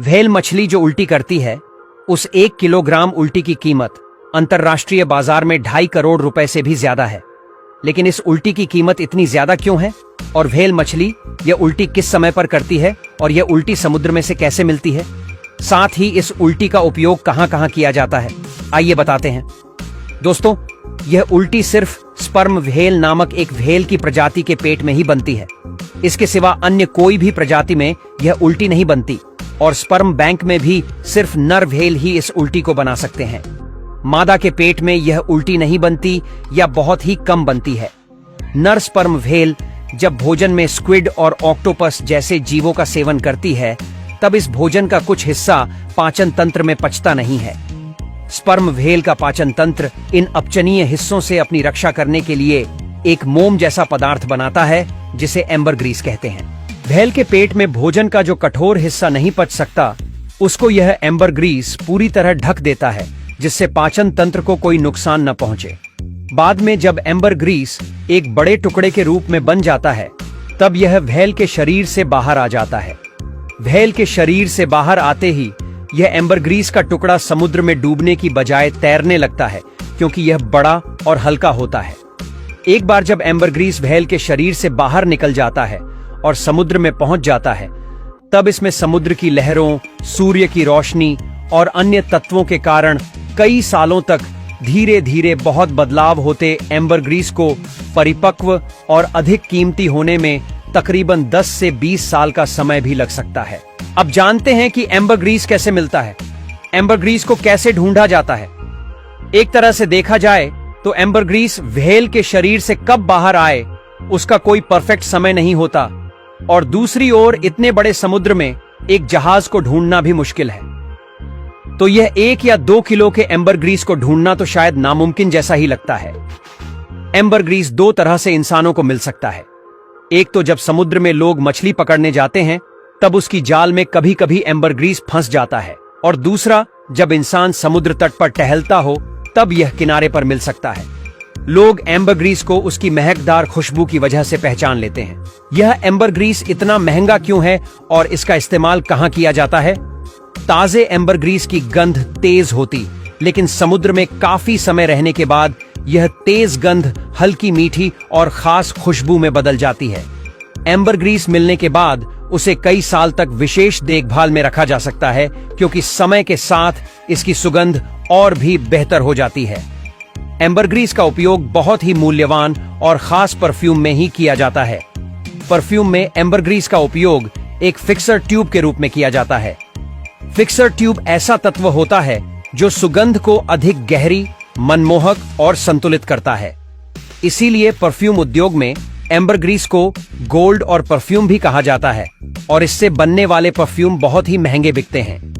Whale मछली जो उल्टी करती है, उस 1 किलोग्राम उल्टी की कीमत अंतर्राष्ट्रीय बाजार में 2.5 करोड़ रुपए से भी ज्यादा है। लेकिन इस उल्टी की कीमत इतनी ज्यादा क्यों है? और व्हेल मछली यह उल्टी किस समय पर करती है और यह उल्टी समुद्र में से कैसे मिलती है? साथ ही इस उल्टी का उपयोग कहां कहां किया जाता है, आइए बताते हैं। दोस्तों, यह उल्टी सिर्फ स्पर्म व्हेल नामक एक व्हेल की प्रजाति के पेट में ही बनती है। इसके सिवा अन्य कोई भी प्रजाति में यह उल्टी नहीं बनती और स्पर्म बैंक में भी सिर्फ नर व्हेल ही इस उल्टी को बना सकते हैं। मादा के पेट में यह उल्टी नहीं बनती या बहुत ही कम बनती है। नर स्पर्म व्हेल जब भोजन में स्क्विड और ऑक्टोपस जैसे जीवों का सेवन करती है, तब इस भोजन का कुछ हिस्सा पाचन तंत्र में पचता नहीं है। स्पर्म व्हेल का पाचन तंत्र इन अपचनीय हिस्सों से अपनी रक्षा करने के लिए एक मोम जैसा पदार्थ बनाता है जिसे एम्बरग्रीस कहते हैं। व्हेल के पेट में भोजन का जो कठोर हिस्सा नहीं पच सकता, उसको यह एम्बरग्रीस पूरी तरह ढक देता है, जिससे पाचन तंत्र को कोई नुकसान न पहुंचे। बाद में जब एम्बरग्रीस एक बड़े टुकड़े के रूप में बन जाता है, तब यह व्हेल के शरीर से बाहर आ जाता है। व्हेल के शरीर से बाहर आते ही यह एम्बरग्रीस का टुकड़ा समुद्र में डूबने की बजाय तैरने लगता है, क्योंकि यह बड़ा और हल्का होता है। एक बार जब एम्बरग्रीस व्हेल के शरीर से बाहर निकल जाता है और समुद्र में पहुंच जाता है, तब इसमें समुद्र की लहरों, सूर्य की रोशनी और अन्य तत्वों के कारण कई सालों तक धीरे धीरे बहुत बदलाव होते एम्बरग्रीस को परिपक्व और अधिक कीमती होने में तकरीबन 10 से 20 साल का समय भी लग सकता है। अब जानते हैं कि एम्बरग्रीस कैसे मिलता है, एम्बरग्रीस को कैसे ढूंढा जाता है। एक तरह से देखा जाए तो एम्बरग्रीस व्हेल के शरीर से कब बाहर आए, उसका कोई परफेक्ट समय नहीं होता, और दूसरी ओर इतने बड़े समुद्र में एक जहाज को ढूंढना भी मुश्किल है। तो यह 1 या 2 किलो के एम्बरग्रीस को ढूंढना तो शायद नामुमकिन जैसा ही लगता है। एम्बरग्रीस 2 तरह से इंसानों को मिल सकता है। एक तो जब समुद्र में लोग मछली पकड़ने जाते हैं, तब उसकी जाल में कभी कभी एम्बरग्रीस फंस जाता है, और दूसरा जब इंसान समुद्र तट पर टहलता हो, तब यह किनारे पर मिल सकता है। लोग एम्बरग्रीस को उसकी महकदार खुशबू की वजह से पहचान लेते हैं। यह एम्बरग्रीस इतना महंगा क्यों है और इसका इस्तेमाल कहां किया जाता है? ताजे एम्बरग्रीस की गंध तेज होती, लेकिन समुद्र में काफी समय रहने के बाद यह तेज गंध हल्की मीठी और खास खुशबू में बदल जाती है। एम्बरग्रीस मिलने के बाद उसे कई साल तक विशेष देखभाल में रखा जा सकता है, क्योंकि समय के साथ इसकी सुगंध और भी बेहतर हो जाती है। एम्बरग्रीस का उपयोग बहुत ही मूल्यवान और खास परफ्यूम में ही किया जाता है। परफ्यूम में एम्बरग्रीस का उपयोग एक फिक्सर ट्यूब के रूप में किया जाता है। फिक्सर ट्यूब ऐसा तत्व होता है जो सुगंध को अधिक गहरी, मनमोहक और संतुलित करता है। इसीलिए परफ्यूम उद्योग में एम्बरग्रीस को गोल्ड और परफ्यूम भी कहा जाता है, और इससे बनने वाले परफ्यूम बहुत ही महंगे बिकते हैं।